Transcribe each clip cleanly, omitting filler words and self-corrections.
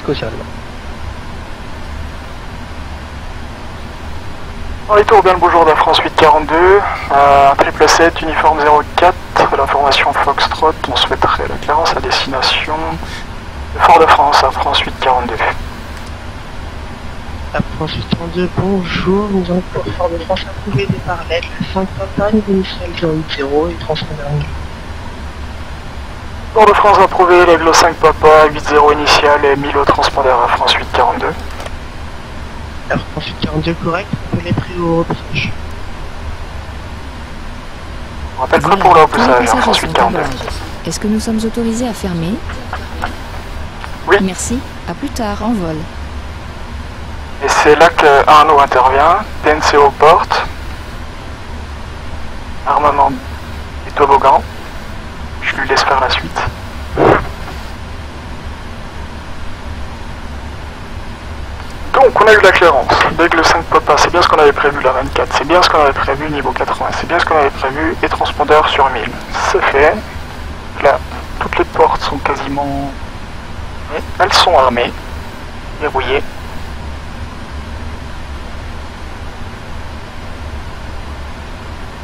Éco-Serre. Retour bien le bonjour de la France 842, 777, uniforme 04, l'information Foxtrot, on souhaiterait la clearance à destination de Fort-de-France à France 842. À France 842, bonjour, nous avons pour Fort-de-France approuvé départ lettre 5 papa, niveau initial 080 et transpondeur anglais. Fort-de-France approuvé, l'aigle 5 papa, 80 initial et 1000 au transpondeur à France 842. À France 842 correct, vous les pris au repoussage. On rappelle prêt pour le repoussage à France 842. Est-ce que nous sommes autorisés à fermer? Oui. Merci, à plus tard, en vol. Et c'est là que Arnaud intervient, PNC aux portes, armement et toboggan, je lui laisse faire la suite. Donc on a eu la clairance, l'aigle 5 papa, c'est bien ce qu'on avait prévu la 24, c'est bien ce qu'on avait prévu niveau 80, c'est bien ce qu'on avait prévu et transpondeur sur 1000. C'est fait, là toutes les portes sont quasiment... Elles sont armées, verrouillées.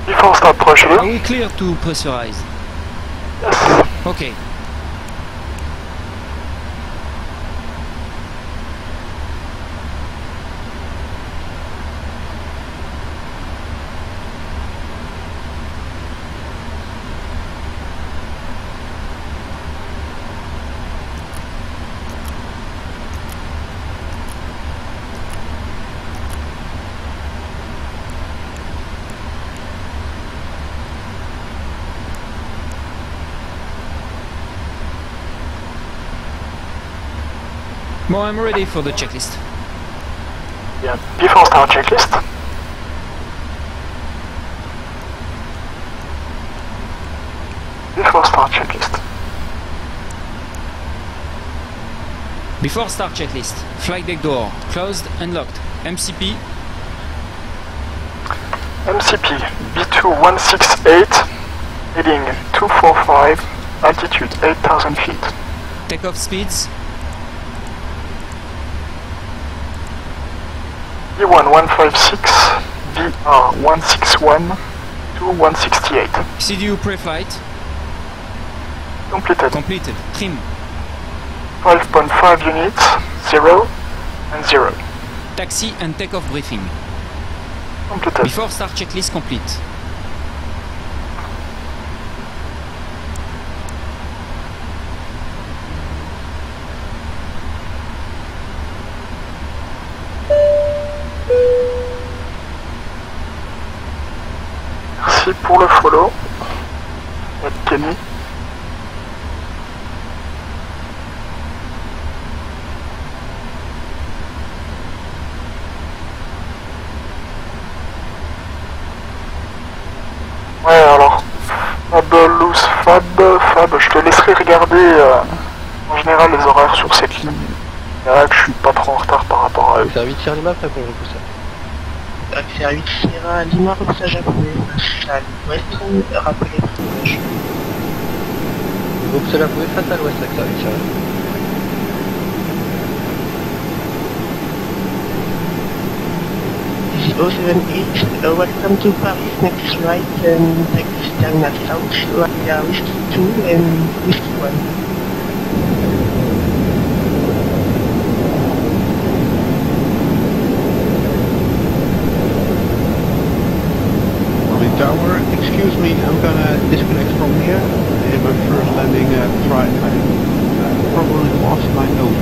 Before start pressure. Are we clear to pressurize? Yes. Okay. Well, I'm ready for the checklist. Yeah. Before start checklist. Before start checklist. Before start checklist. Flight deck door closed and locked. MCP. MCP B2168, heading 245, altitude 8000 feet. Takeoff speeds. B1156, VR161 to 168. CDU pre-flight. Completed. Completed. Trim. 5.5 units, 0 and 0. Taxi and takeoff briefing. Completed. Before start checklist complete. Merci pour le follow. Kenny. Ouais, alors, Fab, Loose, Fab, je te laisserai regarder en général les horaires sur cette ligne. Là que je suis pas trop en retard par rapport à eux. C'est un 8 Sierra Lima, après qu'on repousse ça. Accès à 8 Sierra Lima, repoussage approuvé. Salle ouest, rappelé repoussage. Donc cela pouvait face à l'ouest, accès à 8 Sierra Lima. This is 078, welcome to Paris, next right, taxi terminal south, area whiskey 2 and whiskey 1. Tower, excuse me, I'm gonna disconnect from here. In my first landing try, I probably lost my nose.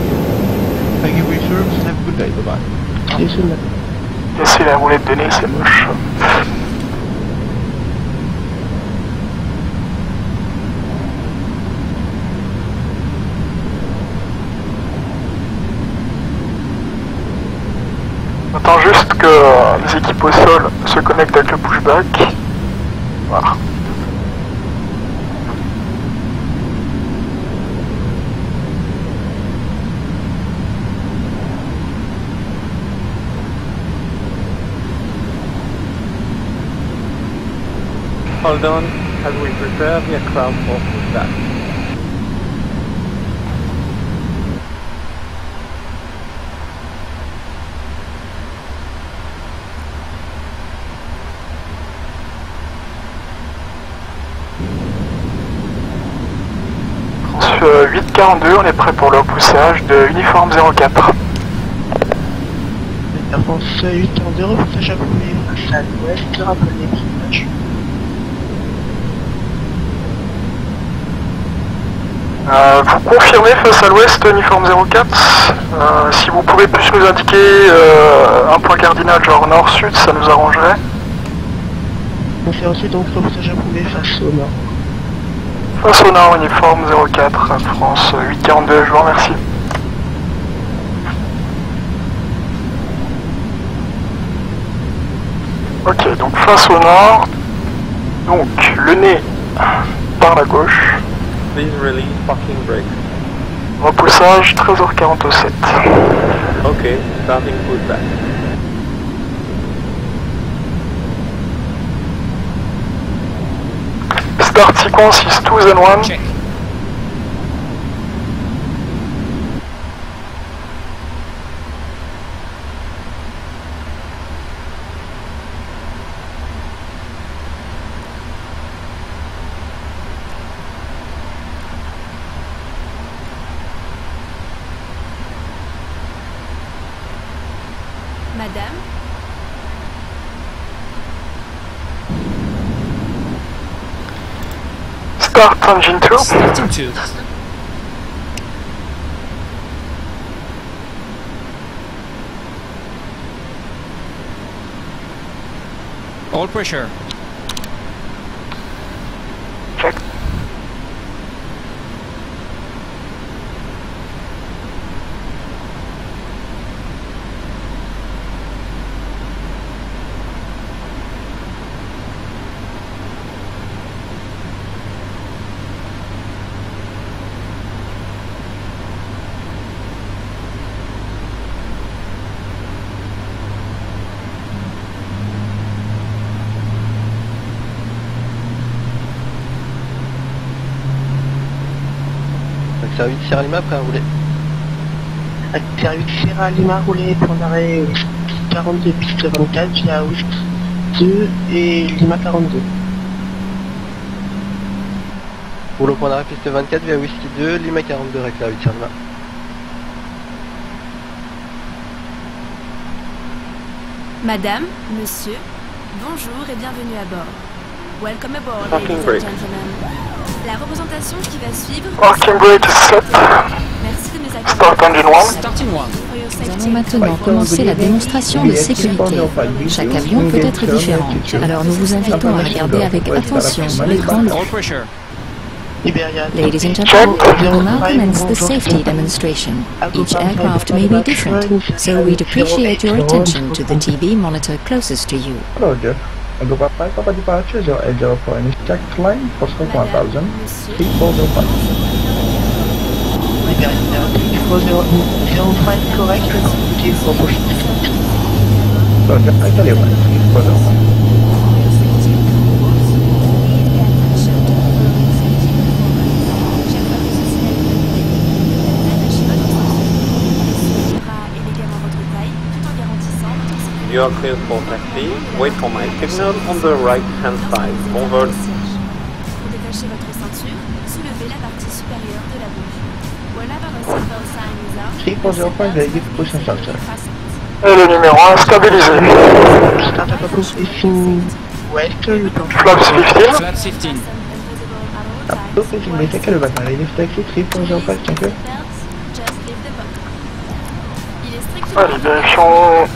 Thank you for your service and have a good day, bye bye. Casser la roulette de nez, c'est moche. On attend juste que les équipes au sol se connectent avec le pushback. Voilà. Hold on as we prepare the aircraft for pushback. 842, on est prêt pour le repoussage de uniforme 04. Avance 842, repoussage appelé face à l'ouest, rappelez l'image. Vous confirmez face à l'ouest, uniforme 04. Si vous pouvez plus nous indiquer un point cardinal genre nord-sud, ça nous arrangerait. On fait ensuite donc repoussage appelé face au nord. Face au nord, uniforme 04, France 842, je vous remercie. Ok, donc face au nord, donc le nez par la gauche. Please release parking brake. Repoussage 13h47. Ok, starting pushback. Start sequence is 2 and 1. Check. Madame, Start engine 2. Starting to. All pressure. Check. Accès 8 Sierra Lima, prêt à rouler. Accès 8 Sierra Lima, roulé pour l'arrêt 42 piste 24 via Ouest 2 et Lima 42. Roule au point d'arrêt piste 24 via Whisky 2, Lima 42, accès 8 Sierra Lima. Madame, Monsieur, bonjour et bienvenue à bord. Welcome aboard, Parking ladies and brake. gentlemen. La représentation qui va suivre. Parking brake is set. Merci de nous Start accueillir. engine 1. Starting one. For your Nous safety. allons maintenant commencer la démonstration de sécurité. Chaque avion peut être différent, alors nous vous invitons à regarder avec attention l'écran. All pressure. Iberia. Ladies and gentlemen, we will now commence the safety demonstration. Each aircraft may be different, so we'd appreciate your attention to the TV monitor closest to you. Roger. Alpha 5, Papa departure 0804, initial climb, Costco 1000, Madame, Monsieur, 3405. Iberia. 05 correct, communiqué pour prochaine. Roger, Italy 1, 3405. You are cleared for taxi. Wait for my signal on the right hand side. Bon vol. pour détacher votre ceinture, soulevez la partie supérieure de la bouche. Whenever a seatbelt sign is out, 3405, very good push and structure. Et le numéro 1 stabilisé. Start up position West, report. Flaps 15. Flaps 15. Up to pitching basic Alpha 5, lift taxi 3405, thank you. Allez, vérifions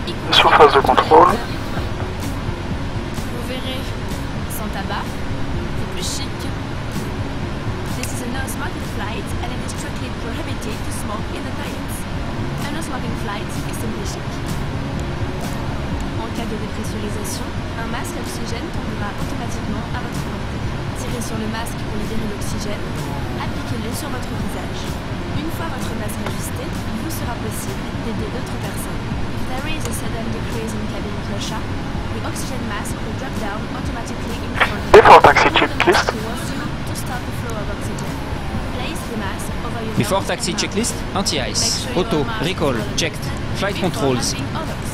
les surfaces de contrôle. Vous verrez, sans tabac, c'est plus chic. This is a no-smoking flight and it is strictly prohibited to smoke in the toilets. A no-smoking flight est simply chic. En cas de dépressurisation, un masque à oxygène tombera automatiquement à votre portée. Tirez sur le masque pour libérer l'oxygène, appliquez-le sur votre visage. Une fois votre masque ajusté, il vous sera possible d'aider d'autres personnes. If there is a sudden decrease in cabin pressure, the oxygen mask will drop down automatically in front of you. Before taxi checklist. To stop the flow of oxygen. Place the mask over your Before nose taxi and mouth. checklist, anti-ice, Make sure auto, your mask recall, is on. checked, flight Before controls, having others.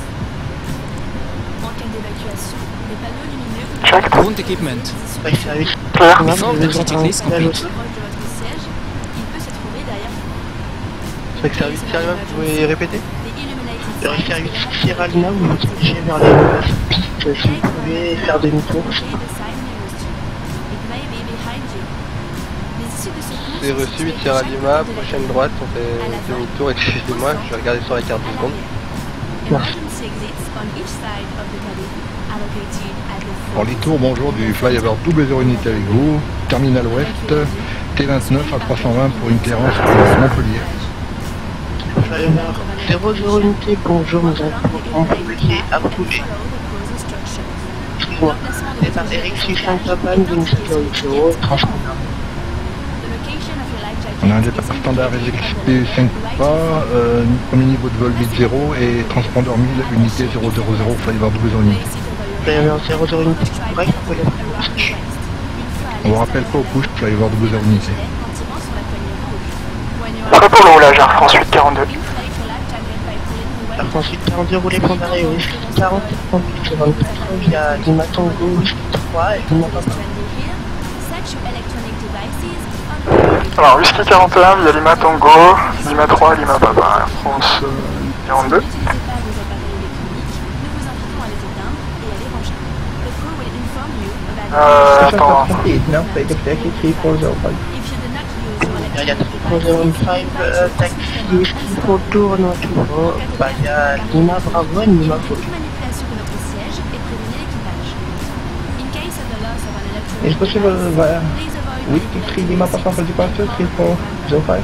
En cas d'évacuation, les panneaux lumineux Checked. ground equipment. Accès 8 Clear. Before taxi checklist complete. proche de votre siège, il peut se trouver Avec service Sierra Lima, vous pouvez répéter? Le service Sierra Lima, vous vous dirigez vers les nouvelles pistes. Si vous pouvez faire demi-tour. C'est reçu 8 Sierra Lima, prochaine droite, on fait demi-tour, excusez-moi, je vais regarder sur la carte 2 secondes. Merci. Orlitour, bonjour, du flyover double 0 unité avec vous, terminal ouest, T29 à 320 pour une clearance pour Montpellier. Flyover 00 unité, bonjour, nous avons Montpellier approuvé. Excuse-moi, c'est un Eric 65 Papa, nous sécurité, transpondeur. On a un départ standard exécuté 5 pas, premier niveau de vol 8-0 et transpondeur 1000 unité 000 flyover double 0 unité. Flyover 00 unité, correct, vous pouvez On vous rappelle pas au push, flyover double 0 unité. Prêt pour le roulage, Air France 842. Air France 842, roulez pour l'arrêt au risque 40 24 via Lima Tango 3 et Lima Papa. Alors, Whisky 41 via Lima Tango, Lima 3, Lima Papa, Air France 42. Attends. No, take a taxi 3405. Il y a 3405 taxi Whisky pour tourne via Lima Bravo et Lima Folie. Is it possible via Whiskey 3 Lima Papa for departure 3405?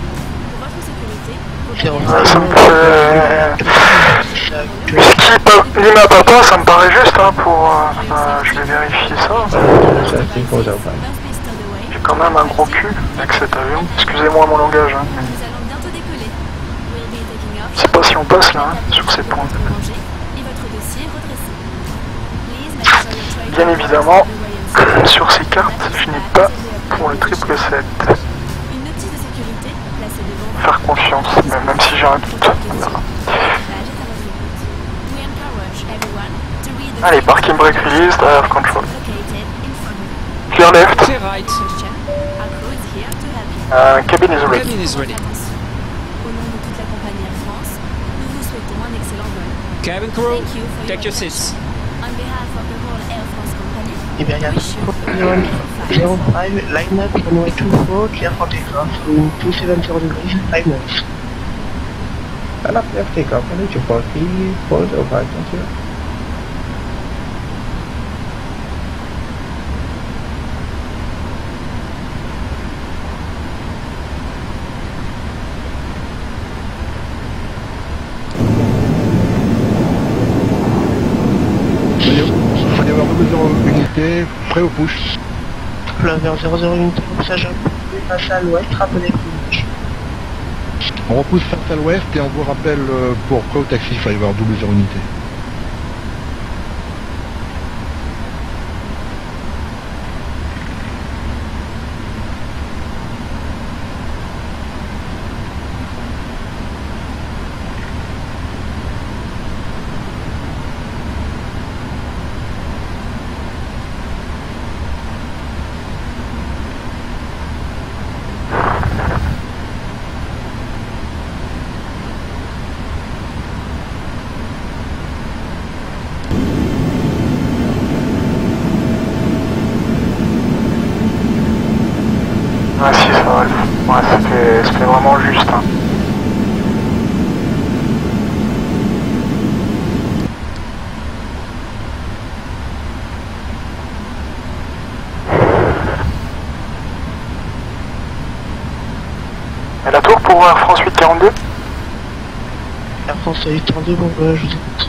Ça me fait... Whisky Lima Papa, ça me paraît juste hein, pour... je vais vérifier ça. 3405. J'ai quand même un gros cul avec cet avion. Excusez-moi mon langage. Hein, mais... Je sais pas si on passe là, hein, sur ces points. Bien évidemment, sur ces cartes, je n'ai pas pour le 777. Faire confiance, même si j'ai un doute. Allez, parking brake released, I have control. Clear left. Clear right. Cabin is ready. Cabin is ready. Cabin crew, take your seats. Iberia 05, line up, runway 24, clear for takeoff, room 270 degrees, 5 minutes. And up left takeoff, and it's your 3405, thank you. Unité, prêt au push. Flyover 00 unité, passage face à l'ouest, rappelez le push. On repousse face à l'ouest et on vous rappelle pour prêt au taxi, flyover double 0 unité. Ouais, si, ça va. Ouais, ça fait vraiment juste. Hein. Et la tour pour Air France 842 Air France 842, bon, je vous écoute.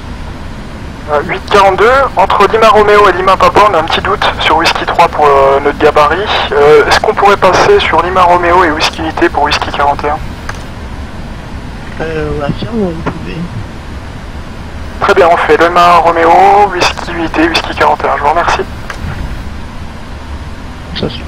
842, entre Lima Romeo et Lima Papa, on a un petit doute sur Whisky 3 pour notre gabarit. Est-ce qu'on pourrait passer sur Lima Romeo et Whisky Unité pour Whisky 41 affirme, vous pouvez. Très bien, on fait Lima Romeo, Whisky Unité, Whisky 41, je vous remercie. Ça suit.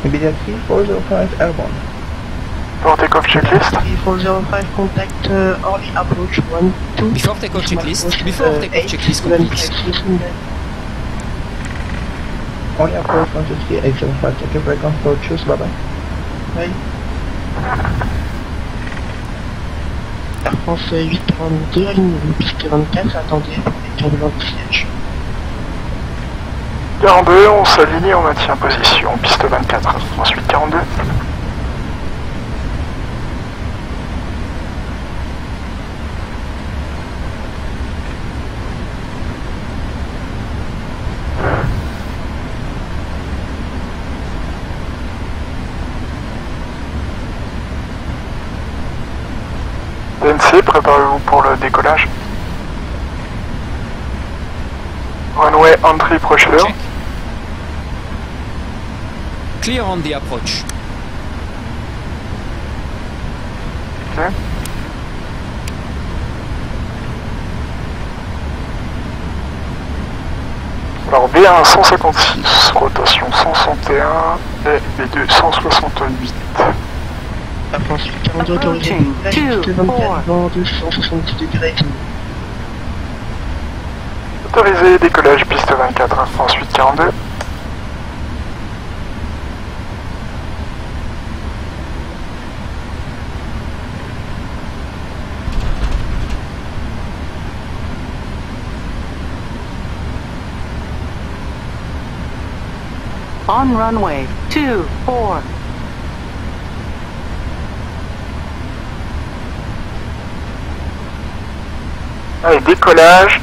Immediately 405 airborne. Pour takeoff checklist. 405 contact early approach 1, 2. Before takeoff checklist complete. Only approach 123 875, take a break on approaches, bye bye. Bye. Air France 842, alignez-vous, piste 24, attendez pour les turbulences du siège. 42, on s'aligne, on maintient position, piste 24, Air France 842. DNC, préparez-vous pour le décollage. Runway entry, procedure. Check. Clear on the approach. Ok. Alors B1 156, rotation 161 et B2 168. Air France 842 autorisé, piste 24 vent 270 degrés. Autorisé, décollage piste 24, Air France 842. On runway 24. Allez, décollage,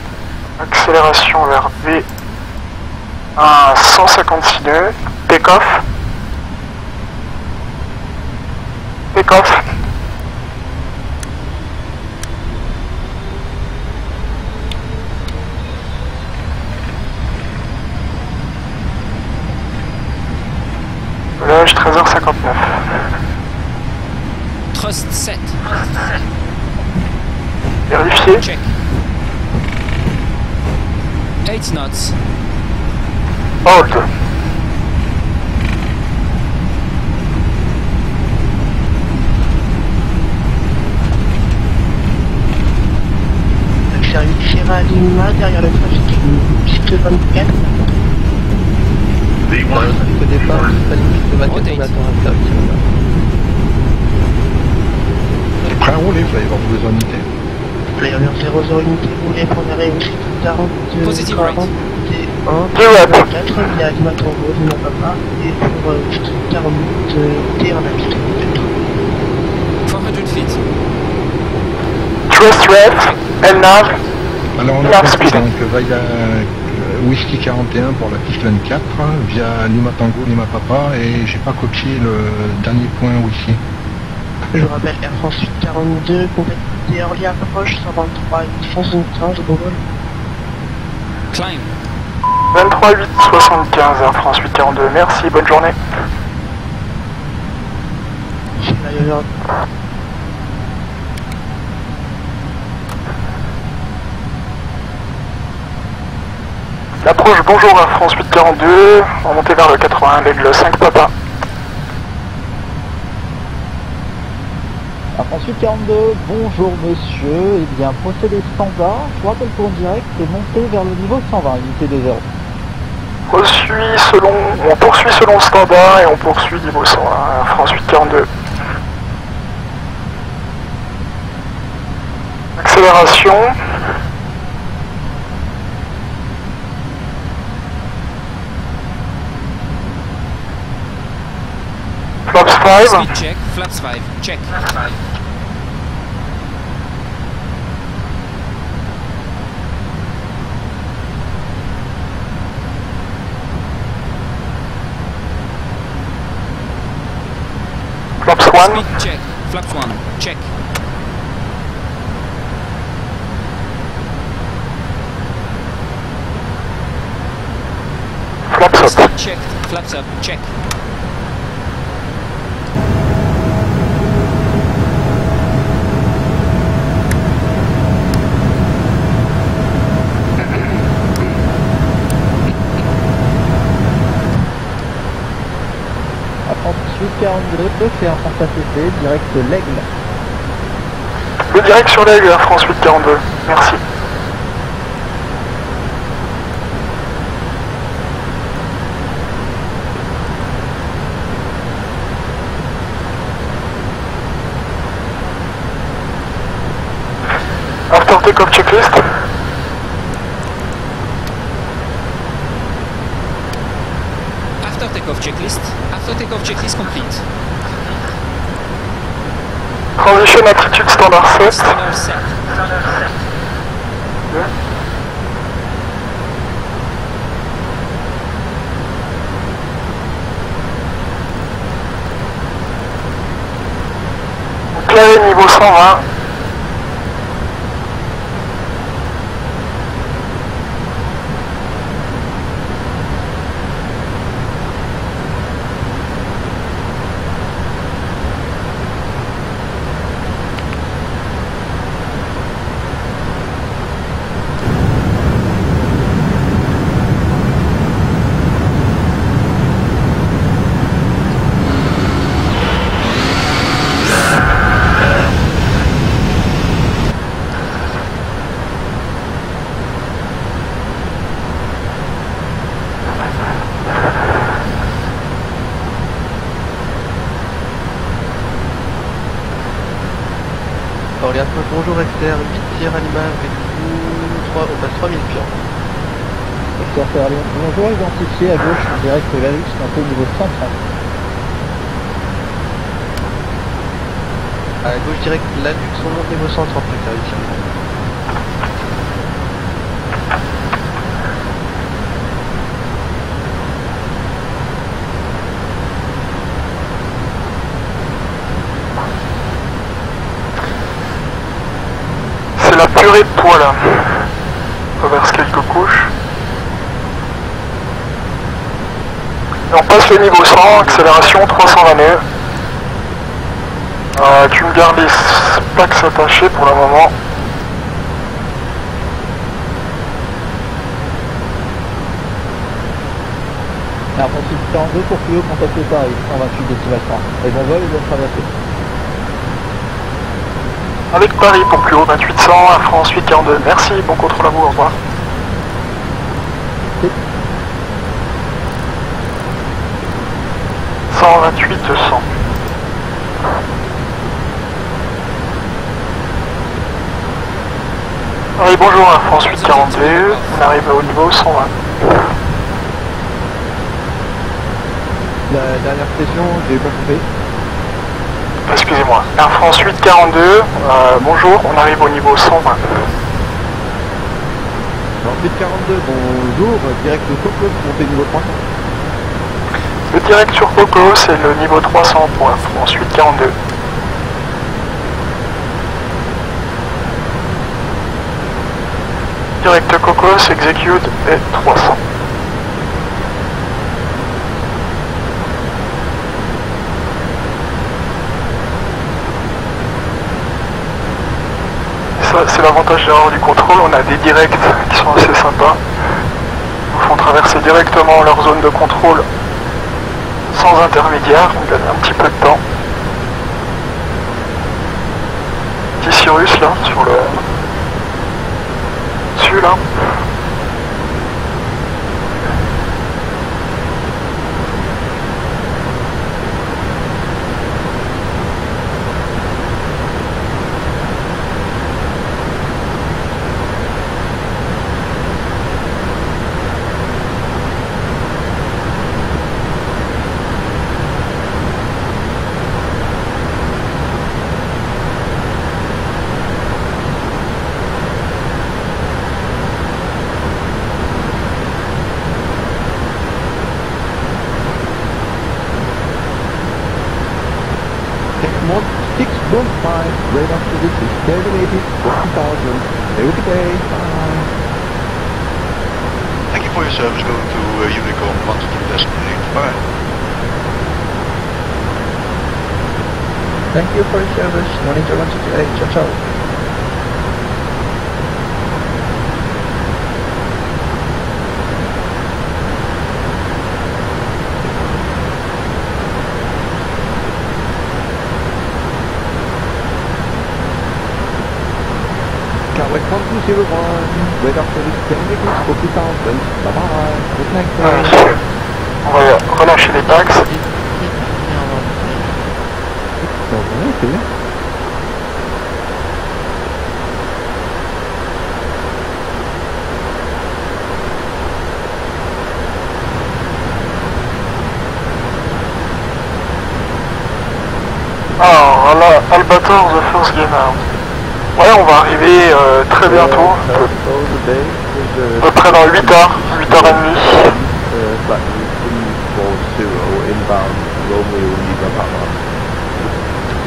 accélération vers V, 156 nœuds, take-off, take-off, décollage 13h59. Thrust set. Vérifier. Check. 8 knots. Hold. Service Sierra Lima derrière le trafic, piste 24. Au départ, c'est pas une piste 24, on attend un service. Prêt à rouler, vous allez voir vos unités. Player 00 unité roulée pour l'arrêt aussi 42 Positive right. 41 4 via Lima Tango, Lima Papa et pour 40 T en la piste 400 feet. Trust ref, LNAV, Alors on a Large compris, speed. donc via Whisky 41 pour la piste 24, via Lima Tango, Lima Papa, et j'ai pas copié le dernier point Whisky. Je vous rappelle Air France 842, contactez Early Approach 123 875 Google. Climb. 23 8 75, Air France 842, merci, bonne journée. L'approche, bonjour Air France 842, remontez vers le 81, l'aigle 5 Papa. Air France 842, bonjour monsieur, eh bien procédé standard, je vous rappelle pour direct et montez vers le niveau 120, unité de 0. On poursuit selon le standard et on poursuit niveau 101, Air France 842. Accélération. Flaps 5. Speed check. Flaps 5. Check. Flaps 1. Speed check. Flaps 1. Check. Flaps up. Speed checked. Flaps up. Check. 42, c'est un France ACC, direct l'Aigle. Le direct sur l'Aigle, Air France 842, merci. After takeoff checklist. After takeoff checklist. After takeoff checklist complete. Transition attitude standard 7. Standard set. Clavier niveau 120. Bonjour Exter, 8 Sierra Lima avec vous, 3, on passe 3000 pieds. Exter Sierra Lima, bonjour, identifié à gauche, direct Valux, un peu au niveau 130. À gauche direct, la Luxon, niveau 130, Exter, ici. La purée de poids là. On reverse quelques couches. Et on passe le niveau 100, accélération 320 nœuds. Tu me gardes les packs attachés pour le moment. Alors pour ce 42 pour Clio, contactez Paris, 128 décimales 3. Et bon vol et bonne traversée. Avec Paris pour plus haut, 2800, Air France 842. Merci, bon contrôle à vous, au revoir. Oui. 128 200. Oui, bonjour, Air France 842, on arrive au niveau 120. La dernière station, j'ai pas compris. Excusez-moi, Air France 842, bonjour, on arrive au niveau 120. Alors 842, bonjour, direct de Coco, montée niveau 300. Le direct sur Coco, c'est le niveau 300 pour Air France 842. Direct Cocos, execute et 300. Ça, c'est l'avantage général du contrôle, on a des directs qui sont assez sympas. Ils nous font traverser directement leur zone de contrôle sans intermédiaire, on gagne un petit peu de temps. Petit Cyrus là, sur le... celui-là. Right after this is terminated, 40,000. Have a good day. Bye. Thank you for your service. Going to Unicorn 122 destination. Bye. Thank you for your service. Monitor 168. Ciao, ciao. Southwest 1201, radar service 10 degrees for 2000, bye bye, good night sir. On va relâcher les packs. Alors là, Albator, the first gamer. Ouais, on va arriver très bientôt, à peu près dans 8 heures, 8h30.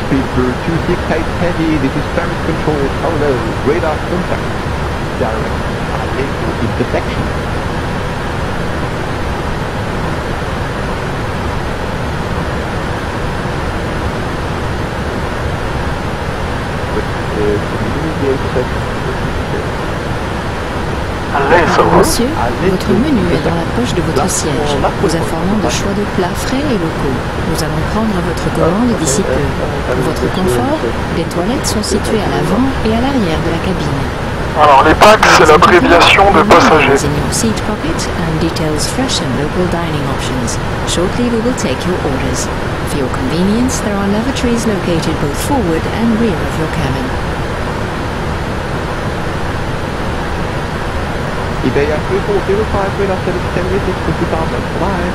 Speedbird 268 Heavy, this is Paris Control, hello, radar contact, direct vehicle intersection. Monsieur, votre menu est dans la poche de votre siège, vous informant de choix de plats frais et locaux. Nous allons prendre votre commande d'ici peu. Pour votre confort, les toilettes sont situées à l'avant et à l'arrière de la cabine. Alors les packs, c'est l'abréviation de passagers. In your seat pocket and details fresh and local dining options. Shortly we will take your orders. For your convenience, there are lavatories located both forward and rear of your cabin. Iberia 3405, radar service 10 degrees for 2000, bye.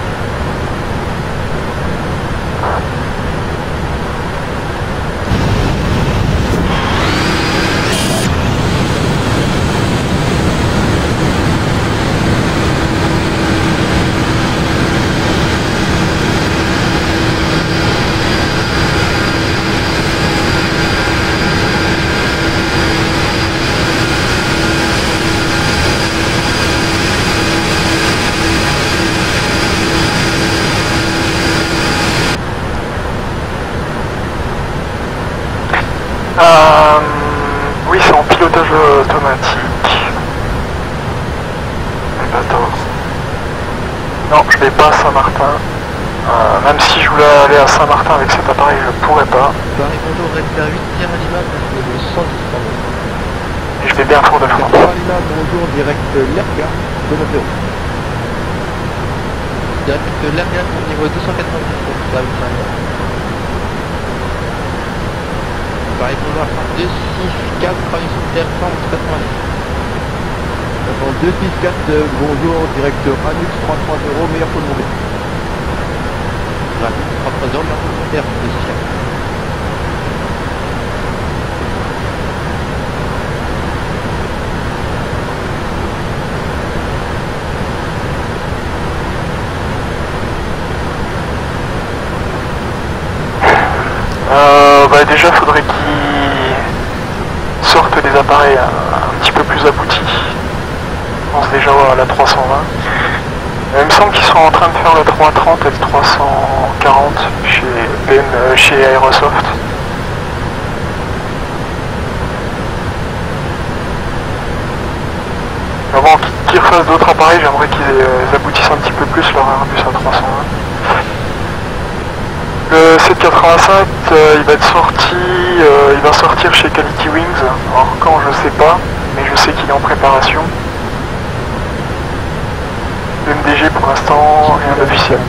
Oui, c'est en pilotage automatique. Albator. Non, je vais pas à Saint-Martin. Même si je voulais aller à Saint-Martin avec cet appareil, je pourrais pas. Paris bonjour, reste à 8 Sierra Lima parce que le 110 Et je vais bien Fort de France. Sierra Lima, bonjour, direct Lerga, 290. Direct Lerga au niveau 290 pour la 8 Paris bonjour, 264, Paris sur terre, 190. 264, bonjour, direct Ranux 330, meilleur pour le monde. Ranux 330, meilleur pour le monde, 264. Bah déjà faudrait qu'ils sortent des appareils un petit peu plus aboutis. Je pense déjà à la 320. Il me semble qu'ils sont en train de faire la 330 et le 340 chez Aerosoft. Avant qu'ils refassent d'autres appareils, j'aimerais qu'ils aboutissent un petit peu plus leur Airbus A320. Le 785, il va être sorti, il va sortir chez Quality Wings. Alors quand, je sais pas, mais je sais qu'il est en préparation. Le MDG pour l'instant, rien d'officiel.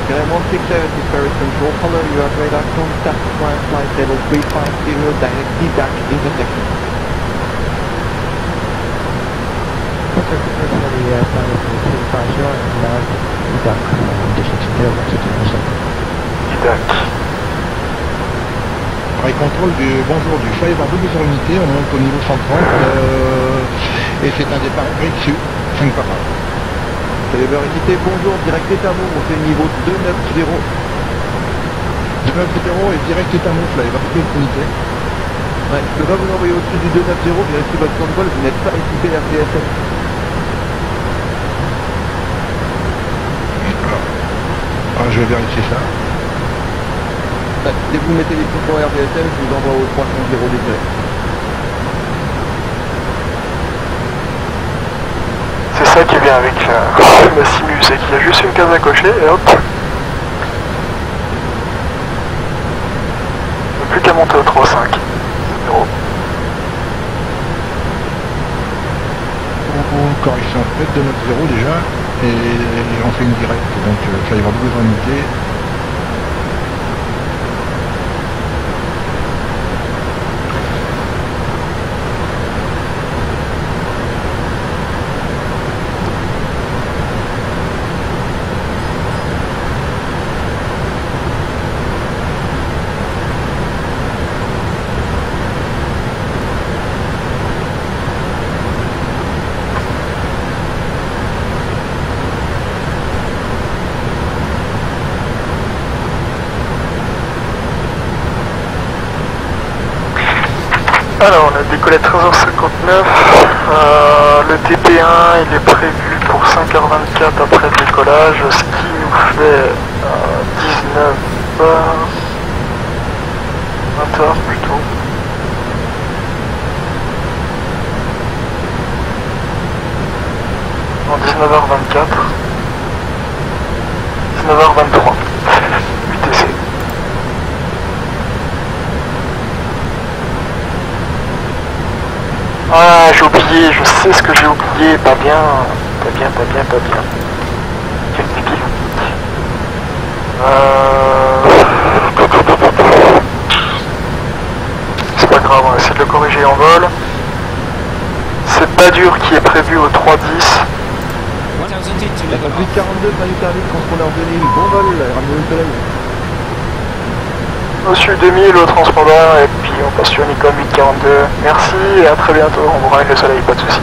Gallon 167 is Paris Control, hello, you have radar contact, flight level 350, direct feedback intersection. Paris contrôle du bonjour du flyover double sur unité, on monte au niveau 130 et c'est un départ reçu, 5 papa. Flyover unité, bonjour, direct Étamont, on fait niveau 290. 290 et direct Étamont, flyover double unité. Ouais, je peux pas vous envoyer au-dessus du 290, vérifiez votre plan de vol, vous n'êtes pas équipé RDSM. Alors, je vais vérifier ça. Dès que vous mettez les boutons RDSM, je vous envoie au 350 degrés. C'est ça qui est bien avec la Simu, c'est qu'il y a juste une case à cocher et hop. Plus qu'à monter au 3.5. Correction faite de notre 0 déjà, et on fait une directe, donc il va y avoir besoin d'unité. Alors, on a décollé à 13h59, le TP1 il est prévu pour 5h24 après le décollage, ce qui nous fait 19h, 20h plutôt. Non, 19h24, 19h23, UTC. Ah, j'ai oublié, je sais ce que j'ai oublié, pas bien. Quel débile. C'est pas grave, on va essayer de le corriger en vol. C'est pas dur qui est prévu au 3.10. Attends, 842, pas du service, transpondeur 2000, bon vol, ramenez le soleil. Reçu 2000 au transpondeur et puis on passe sur Nikon 842. Merci et à très bientôt, on vous ramène le soleil, pas de soucis.